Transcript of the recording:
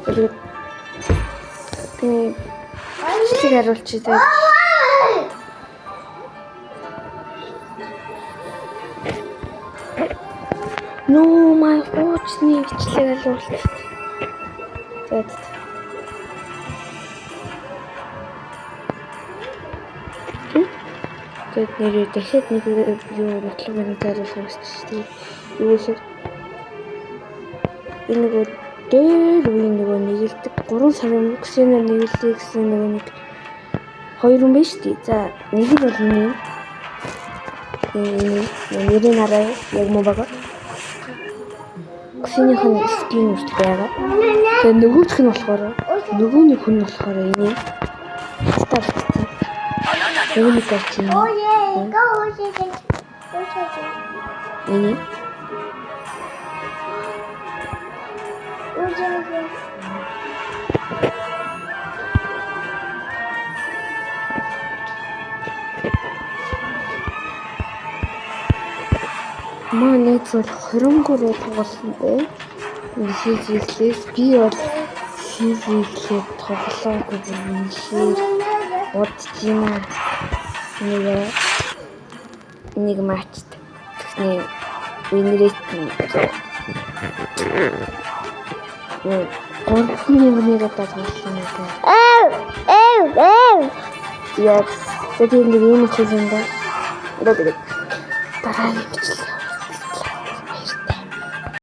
Тэгээд би бичлэг харуулчих тэгээд No my очны бичлэг харуулчих. Тэгээд нэрээ дахиад нэг юу нотлог тариулах хэрэгсчтэй. Юу гэхээр энэ нөгөө дээр үе нөгөө нэгэлдэг 3 сарын өнгөснөө нэгэлдэг гэсэн нөгөө нэг 2 хүн байна шүү дээ. За нэг нь бол энэ нэрийн арай яг муу байгаа. Гүсийнх нь скин үртэл байгаа. Тэгээд нөгөөх нь болохоор нөгөө нэг хүн болохоор энэ стартсан. Нөгөө нэг гарч байна. Энэ Манай зөв 23 тоглосон бэ. Физиклээс би бол физиклээ тоглоогүй юм шиг бодож байна. Нэг матчд тэгснэ винрейт нь 3-1 удаа тоглосон юм байна. Яг тэгээд нэг юм хэлсэн да. Тэгээд дараагийн бичлэг